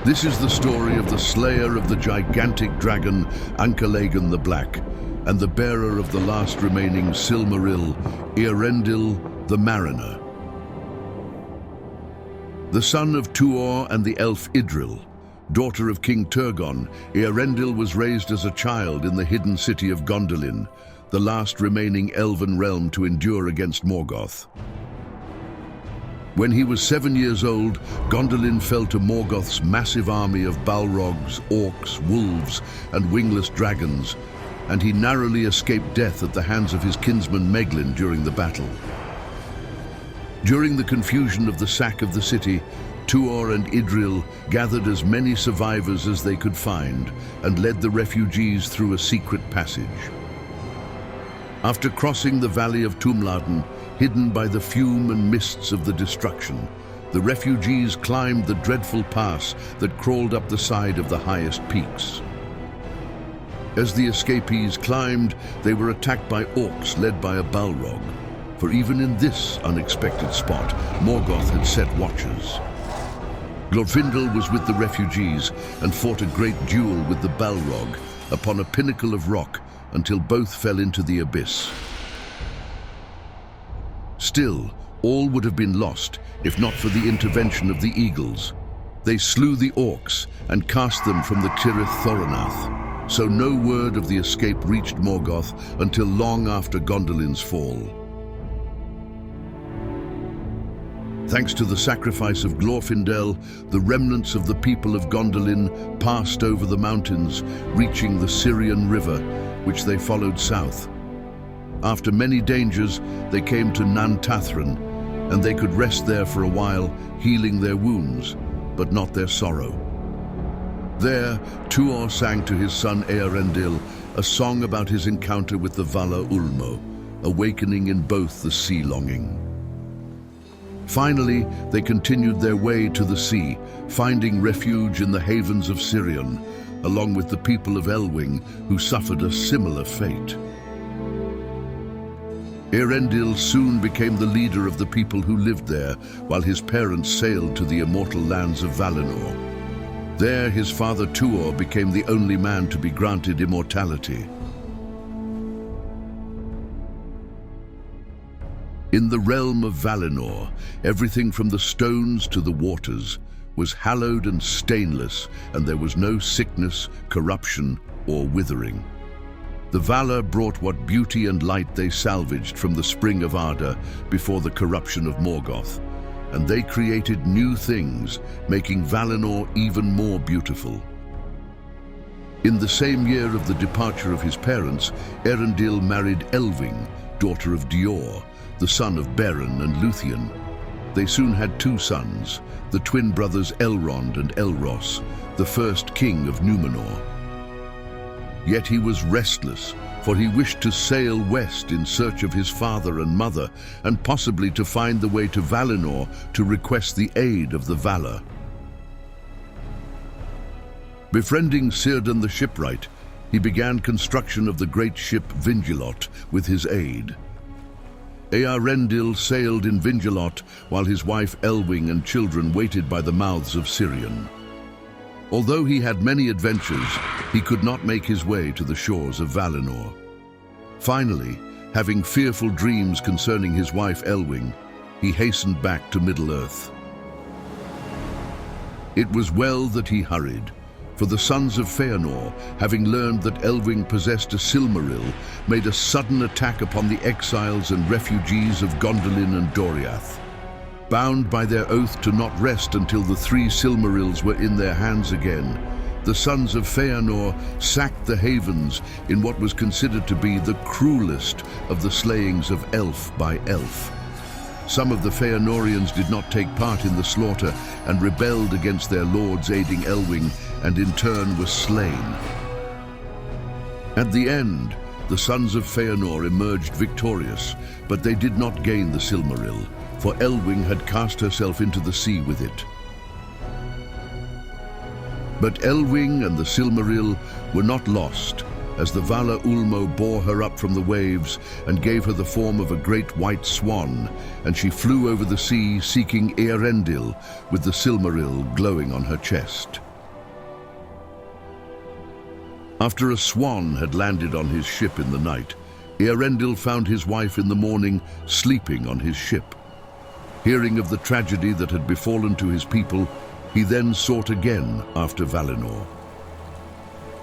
This is the story of the slayer of the gigantic dragon Ankalagan the Black and the bearer of the last remaining Silmaril, Eärendil the Mariner. The son of Tuor and the elf Eärendil, daughter of King Turgon, Eärendil was raised as a child in the hidden city of Gondolin, the last remaining elven realm to endure against Morgoth. When he was 7 years old, Gondolin fell to Morgoth's massive army of Balrogs, orcs, wolves, and wingless dragons, and he narrowly escaped death at the hands of his kinsman Meglin during the battle. During the confusion of the sack of the city, Tuor and Eärendil gathered as many survivors as they could find and led the refugees through a secret passage. After crossing the valley of Tumladen, hidden by the fume and mists of the destruction, the refugees climbed the dreadful pass that crawled up the side of the highest peaks. As the escapees climbed, they were attacked by orcs led by a Balrog, for even in this unexpected spot, Morgoth had set watchers. Glorfindel was with the refugees and fought a great duel with the Balrog upon a pinnacle of rock until both fell into the abyss. Still, all would have been lost if not for the intervention of the eagles. They slew the orcs and cast them from the Tirith Thoranath, so no word of the escape reached Morgoth until long after Gondolin's fall. Thanks to the sacrifice of Glorfindel, the remnants of the people of Gondolin passed over the mountains, reaching the Syrian River, which they followed south. After many dangers, they came to Nantathran, and they could rest there for a while, healing their wounds, but not their sorrow. There, Tuor sang to his son Eärendil a song about his encounter with the Vala Ulmo, awakening in both the sea longing. Finally, they continued their way to the sea, finding refuge in the havens of Sirion, along with the people of Elwing, who suffered a similar fate. Eärendil soon became the leader of the people who lived there, while his parents sailed to the immortal lands of Valinor. There, his father Tuor became the only man to be granted immortality. In the realm of Valinor, everything from the stones to the waters was hallowed and stainless, and there was no sickness, corruption, or withering. The Valar brought what beauty and light they salvaged from the spring of Arda before the corruption of Morgoth, and they created new things, making Valinor even more beautiful. In the same year of the departure of his parents, Eärendil married Elwing, daughter of Dior, the son of Beren and Luthien. They soon had two sons, the twin brothers Elrond and Elros, the first king of Númenor. Yet he was restless, for he wished to sail west in search of his father and mother, and possibly to find the way to Valinor to request the aid of the Valar. Befriending Círdan the shipwright, he began construction of the great ship Vingilot with his aid. Eärendil sailed in Vingilot while his wife Elwing and children waited by the mouths of Sirion. Although he had many adventures, he could not make his way to the shores of Valinor. Finally, having fearful dreams concerning his wife Elwing, he hastened back to Middle-earth. It was well that he hurried, for the sons of Feanor, having learned that Elwing possessed a Silmaril, made a sudden attack upon the exiles and refugees of Gondolin and Doriath. Bound by their oath to not rest until the 3 Silmarils were in their hands again, the sons of Feanor sacked the havens in what was considered to be the cruelest of the slayings of elf by elf. Some of the Feanorians did not take part in the slaughter and rebelled against their lords aiding Elwing, and in turn were slain. At the end, the sons of Feanor emerged victorious, but they did not gain the Silmaril, for Elwing had cast herself into the sea with it. But Elwing and the Silmaril were not lost, as the Vala Ulmo bore her up from the waves and gave her the form of a great white swan, and she flew over the sea seeking Eärendil with the Silmaril glowing on her chest. After a swan had landed on his ship in the night, Eärendil found his wife in the morning sleeping on his ship. Hearing of the tragedy that had befallen to his people, he then sought again after Valinor.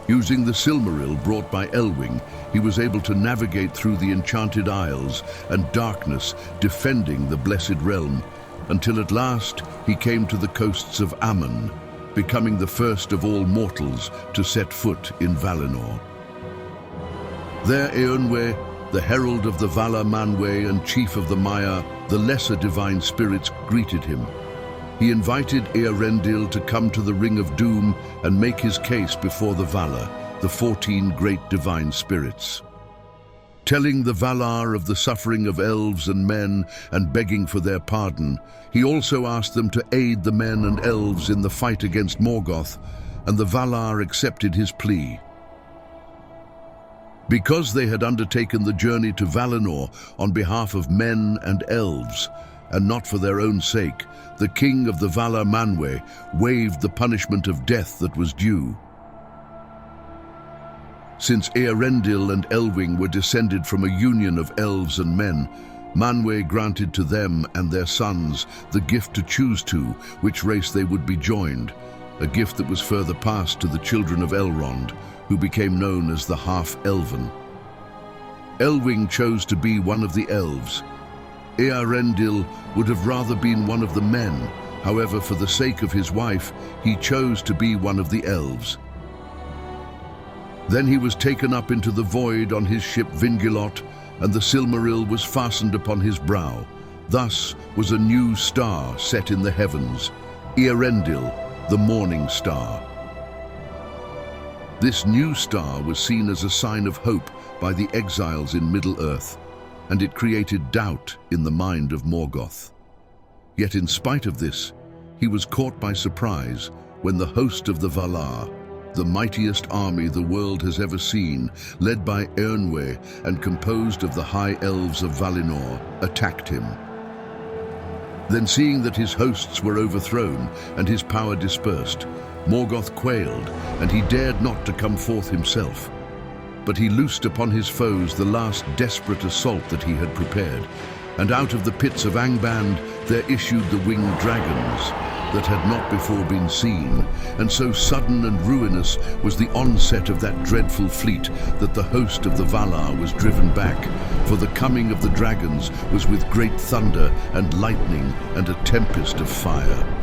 Using the Silmaril brought by Elwing, he was able to navigate through the Enchanted Isles and darkness, defending the Blessed Realm, until at last he came to the coasts of Aman, becoming the first of all mortals to set foot in Valinor. There Eärendil, the herald of the Valar Manwë and chief of the Maiar, the lesser divine spirits, greeted him. He invited Eärendil to come to the Ring of Doom and make his case before the Valar, the 14 great divine spirits. Telling the Valar of the suffering of elves and men and begging for their pardon, he also asked them to aid the men and elves in the fight against Morgoth, and the Valar accepted his plea. Because they had undertaken the journey to Valinor on behalf of men and elves, and not for their own sake, the king of the Valar Manwë waived the punishment of death that was due. Since Eärendil and Elwing were descended from a union of elves and men, Manwë granted to them and their sons the gift to choose to which race they would be joined, a gift that was further passed to the children of Elrond, who became known as the Half-Elven. Elwing chose to be one of the elves. Eärendil would have rather been one of the men, however, for the sake of his wife, he chose to be one of the elves. Then he was taken up into the void on his ship Vingilot, and the Silmaril was fastened upon his brow. Thus was a new star set in the heavens, Eärendil, the morning star. This new star was seen as a sign of hope by the exiles in Middle-earth, and it created doubt in the mind of Morgoth. Yet in spite of this, he was caught by surprise when the host of the Valar, the mightiest army the world has ever seen, led by Eärendil and composed of the high elves of Valinor, attacked him. Then, seeing that his hosts were overthrown and his power dispersed, Morgoth quailed, and he dared not to come forth himself. But he loosed upon his foes the last desperate assault that he had prepared, and out of the pits of Angband there issued the winged dragons that had not before been seen, and so sudden and ruinous was the onset of that dreadful fleet that the host of the Valar was driven back, for the coming of the dragons was with great thunder and lightning and a tempest of fire.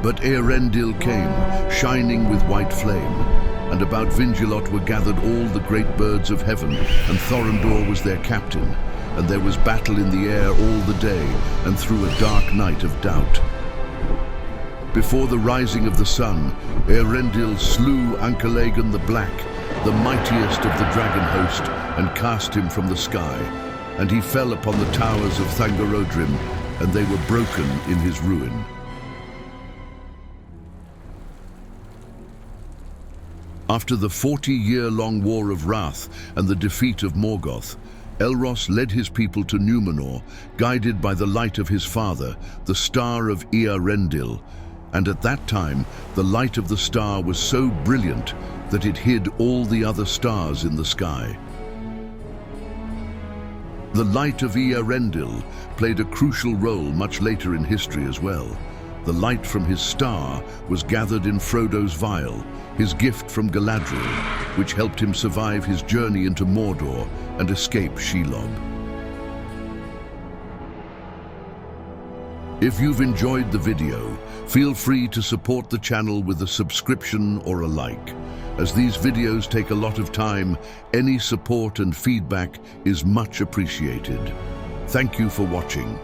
But Eärendil came, shining with white flame, and about Vingilot were gathered all the great birds of heaven, and Thorondor was their captain, and there was battle in the air all the day, and through a dark night of doubt. Before the rising of the sun, Eärendil slew Ankalagan the Black, the mightiest of the dragon host, and cast him from the sky, and he fell upon the towers of Thangorodrim, and they were broken in his ruin. After the 40-year-long War of Wrath and the defeat of Morgoth, Elros led his people to Númenor, guided by the light of his father, the Star of Eärendil, and at that time the light of the star was so brilliant that it hid all the other stars in the sky. The light of Eärendil played a crucial role much later in history as well. The light from his star was gathered in Frodo's vial, his gift from Galadriel, which helped him survive his journey into Mordor and escape Shelob. If you've enjoyed the video, feel free to support the channel with a subscription or a like. As these videos take a lot of time, any support and feedback is much appreciated. Thank you for watching.